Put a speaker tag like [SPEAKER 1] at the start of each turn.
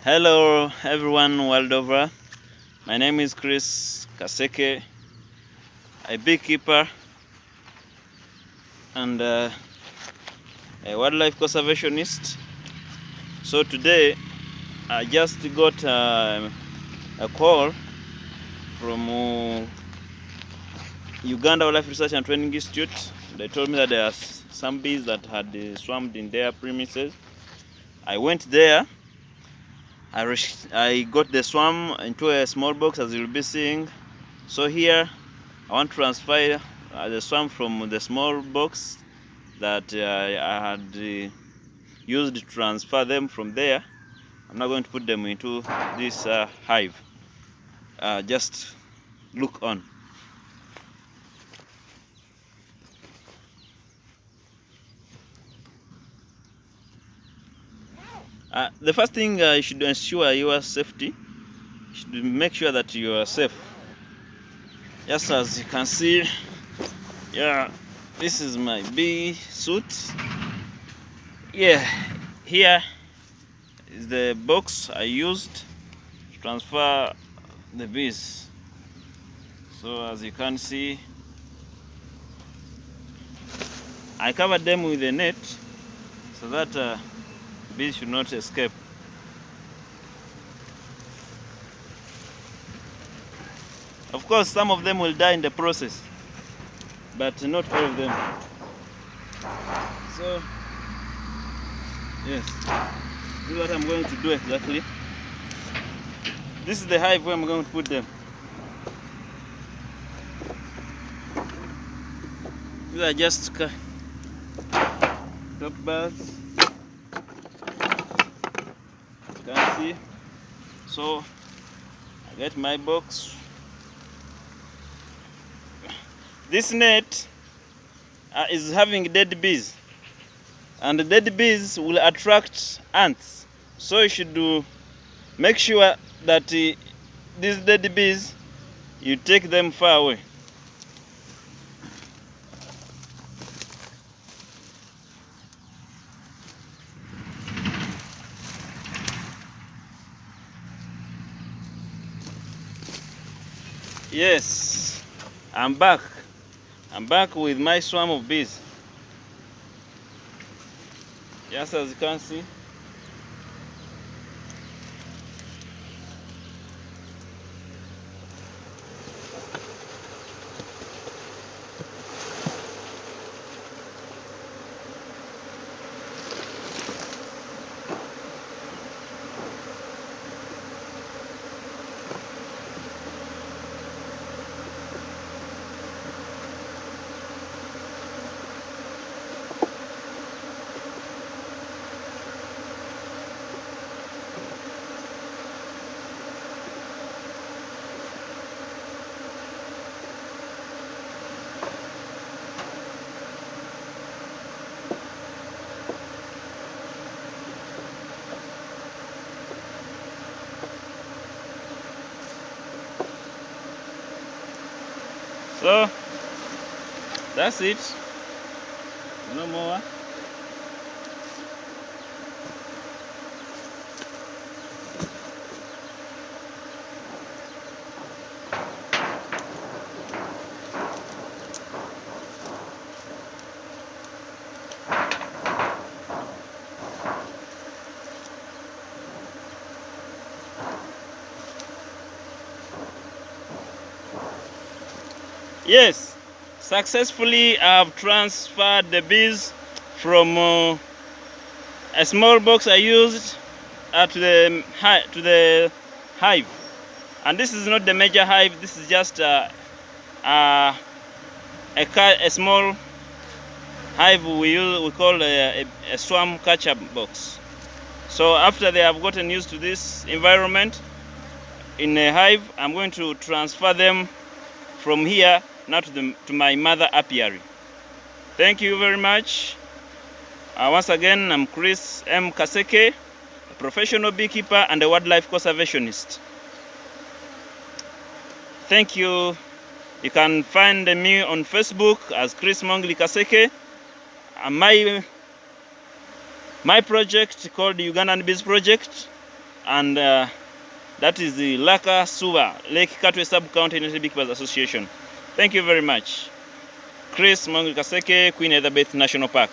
[SPEAKER 1] Hello everyone world over. My name is Chris Kaseke, a beekeeper and a wildlife conservationist. So today I just got a call from Uganda Wildlife Research and Training Institute. They told me that there are some bees that had swarmed in their premises. I went there. I got the swarm into a small box, as you'll be seeing. So here I want to transfer the swarm from the small box that I had used to transfer them from there. I'm now going to put them into this hive. Just look on. The first thing you should ensure your safety. You should make sure that you are safe. Just as you can see, yeah, this is my bee suit. Yeah, here is the box I used to transfer the bees. So as you can see, I covered them with a net so that bees should not escape. Of course, some of them will die in the process, but not all of them. So, yes, this is what I'm going to do exactly. This is the hive where I'm going to put them. These are just top birds. You can see. So, I get my box. This net is having dead bees, and the dead bees will attract ants. So you should make sure that these dead bees, you take them far away. Yes, I'm back. I'm back with my swarm of bees. Just as you can see. So that's it. No more. Yes, successfully I have transferred the bees from a small box I used to the hive. And this is not the major hive. This is just a small hive we call a swarm catcher box. So after they have gotten used to this environment in a hive, I'm going to transfer them from here now to my mother apiary. Thank you very much. Once again, I'm Chris M. Kaseke, a professional beekeeper and a wildlife conservationist. Thank you. You can find me on Facebook as Chris Mongli Kaseke. My My project called the Ugandan Bees Project, and that is the Laka Suba Lake Katwe Sub-County Native Bees Association. Thank you very much. Chris Mangi Kaseke, Queen Elizabeth National Park.